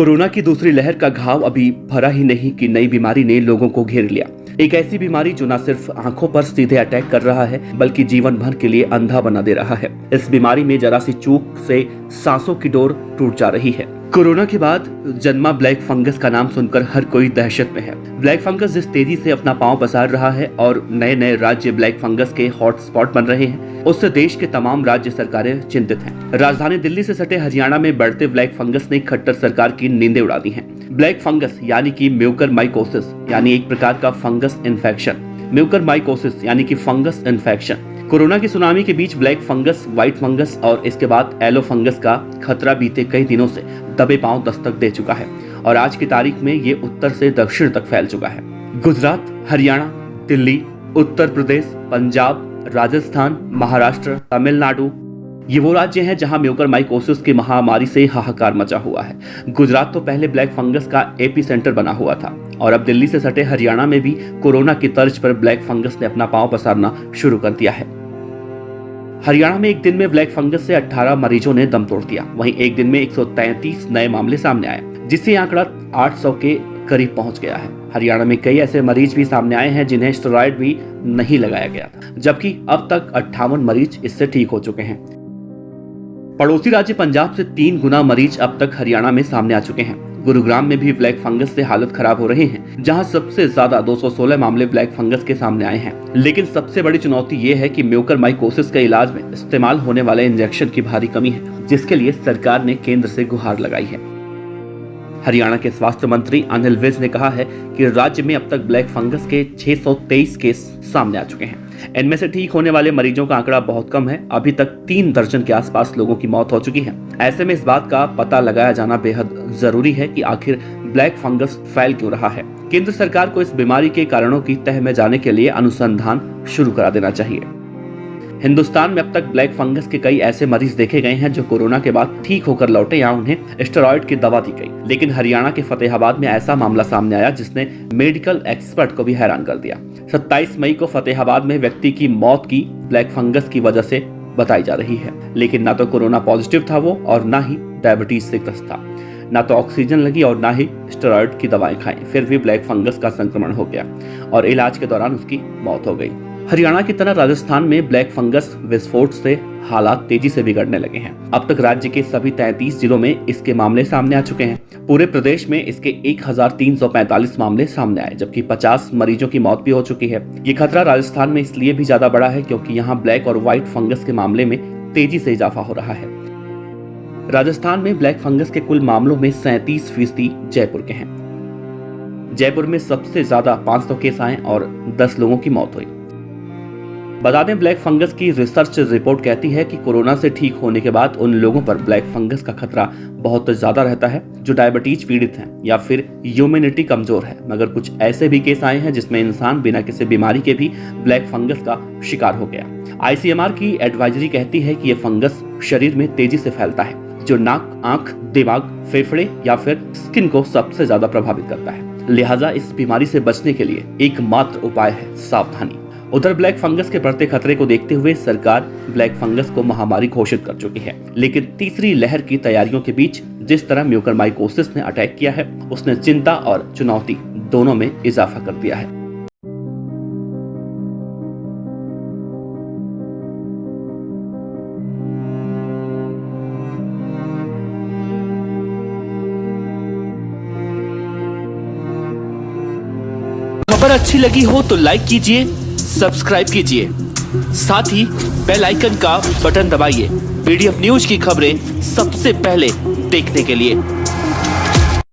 Corona की दूसरी लहर का घाव अभी भरा ही नहीं कि नई बीमारी ने लोगों को घेर लिया। एक ऐसी बीमारी जो न सिर्फ आंखों पर सीधे अटैक कर रहा है बल्कि जीवन भर के लिए अंधा बना दे रहा है। इस बीमारी में जरा सी चूक से सांसों की डोर टूट जा रही है। कोरोना के बाद जन्मा ब्लैक फंगस का नाम सुनकर हर कोई दहशत में है। ब्लैक फंगस जिस तेजी से अपना पांव पसार रहा है और नए नए राज्य ब्लैक फंगस के हॉटस्पॉट बन रहे हैं, उससे देश के तमाम राज्य सरकारें चिंतित हैं। राजधानी दिल्ली से सटे हरियाणा में बढ़ते ब्लैक फंगस ने खट्टर सरकार की नींदें उड़ा दी हैं। ब्लैक फंगस यानी कि म्यूकरमाइकोसिस यानी एक प्रकार का फंगस इन्फेक्शन, म्यूकरमाइकोसिस यानी कि फंगस इन्फेक्शन। कोरोना की सुनामी के बीच ब्लैक फंगस, व्हाइट फंगस और इसके बाद येलो फंगस का खतरा बीते कई दिनों से दबे पांव दस्तक दे चुका है और आज की तारीख में ये उत्तर से दक्षिण तक फैल चुका है। गुजरात, हरियाणा, दिल्ली, उत्तर प्रदेश, पंजाब, राजस्थान, महाराष्ट्र, तमिलनाडु, ये वो राज्य हैं जहां म्यूकरमाइकोसिस की महामारी से हाहाकार मचा हुआ है। गुजरात तो पहले ब्लैक फंगस का एपी सेंटर बना हुआ था और अब दिल्ली से सटे हरियाणा में भी कोरोना की तर्ज पर ब्लैक फंगस ने अपना पांव पसारना शुरू कर दिया है। हरियाणा में एक दिन में ब्लैक फंगस से 18 मरीजों ने दम तोड़ दिया। वहीं एक दिन में 133 नए मामले सामने आए, जिससे आंकड़ा 800 के करीब पहुंच गया है। हरियाणा में कई ऐसे मरीज भी सामने आए हैं जिन्हें स्टेरॉयड भी नहीं लगाया गया था, जबकि अब तक 58 मरीज इससे ठीक हो चुके हैं। पड़ोसी राज्य पंजाब से 3 गुना मरीज अब तक हरियाणा में सामने आ चुके हैं। गुरुग्राम में भी ब्लैक फंगस से हालत खराब हो रही है, जहां सबसे ज्यादा 216 मामले ब्लैक फंगस के सामने आए हैं। लेकिन सबसे बड़ी चुनौती ये है कि म्यूकरमाइकोसिस के इलाज में इस्तेमाल होने वाले इंजेक्शन की भारी कमी है, जिसके लिए सरकार ने केंद्र से गुहार लगाई है। हरियाणा के स्वास्थ्य मंत्री अनिल विज ने कहा है कि राज्य में अब तक ब्लैक फंगस के 623 केस सामने आ चुके हैं। इनमें से ठीक होने वाले मरीजों का आंकड़ा बहुत कम है। अभी तक 3 दर्जन के आसपास लोगों की मौत हो चुकी है। ऐसे में इस बात का पता लगाया जाना बेहद जरूरी है कि आखिर ब्लैक फंगस फैल क्यों रहा है। केंद्र सरकार को इस बीमारी के कारणों की तह में जाने के लिए अनुसंधान शुरू करा देना चाहिए। हिंदुस्तान में अब तक ब्लैक फंगस के कई ऐसे मरीज देखे गए हैं जो कोरोना के बाद ठीक होकर लौटे या उन्हें स्टेरॉयड की दवा दी गई। लेकिन हरियाणा के फतेहाबाद में ऐसा मामला सामने आया जिसने मेडिकल एक्सपर्ट को भी हैरान कर दिया। 27 मई को फतेहाबाद में व्यक्ति की मौत की ब्लैक फंगस की वजह से बताई जा रही है, लेकिन ना तो कोरोना पॉजिटिव था वो और ना ही डायबिटीज से ग्रस्त था, ना तो ऑक्सीजन लगी और ना ही स्टेरॉयड की दवाएं खाई। फिर भी ब्लैक फंगस का संक्रमण हो गया और इलाज के दौरान उसकी मौत हो गई। हरियाणा की तरह राजस्थान में ब्लैक फंगस विस्फोट से हालात तेजी से बिगड़ने लगे हैं। अब तक राज्य के सभी 33 जिलों में इसके मामले सामने आ चुके हैं। पूरे प्रदेश में इसके 1345 मामले सामने आए, जबकि 50 मरीजों की मौत भी हो चुकी है। ये खतरा राजस्थान में इसलिए भी ज्यादा बड़ा है क्योंकि यहाँ ब्लैक और व्हाइट फंगस के मामले में तेजी से इजाफा हो रहा है। राजस्थान में ब्लैक फंगस के कुल मामलों में 37% जयपुर के हैं। जयपुर में सबसे ज्यादा 500 केस आए और 10 लोगों की मौत हुई। बता दें, ब्लैक फंगस की रिसर्च रिपोर्ट कहती है कि कोरोना से ठीक होने के बाद उन लोगों पर ब्लैक फंगस का खतरा बहुत ज्यादा रहता है जो डायबिटीज पीड़ित हैं या फिर इम्यूनिटी कमजोर है। मगर कुछ ऐसे भी केस आए हैं जिसमें इंसान बिना किसी बीमारी के भी ब्लैक फंगस का शिकार हो गया। ICMR की एडवाइजरी कहती है कि यह फंगस शरीर में तेजी से फैलता है, जो नाक, आंख, दिमाग, फेफड़े या फिर स्किन को सबसे ज्यादा प्रभावित करता है। लिहाजा इस बीमारी से बचने के लिए एकमात्र उपाय है सावधानी। उधर ब्लैक फंगस के बढ़ते खतरे को देखते हुए सरकार ब्लैक फंगस को महामारी घोषित कर चुकी है, लेकिन तीसरी लहर की तैयारियों के बीच जिस तरह म्यूकरमाइकोसिस ने अटैक किया है, उसने चिंता और चुनौती दोनों में इजाफा कर दिया है। खबर अच्छी लगी हो तो लाइक कीजिए, सब्सक्राइब कीजिए, साथ ही बेल आइकन का बटन दबाइए PDF न्यूज की खबरें सबसे पहले देखने के लिए।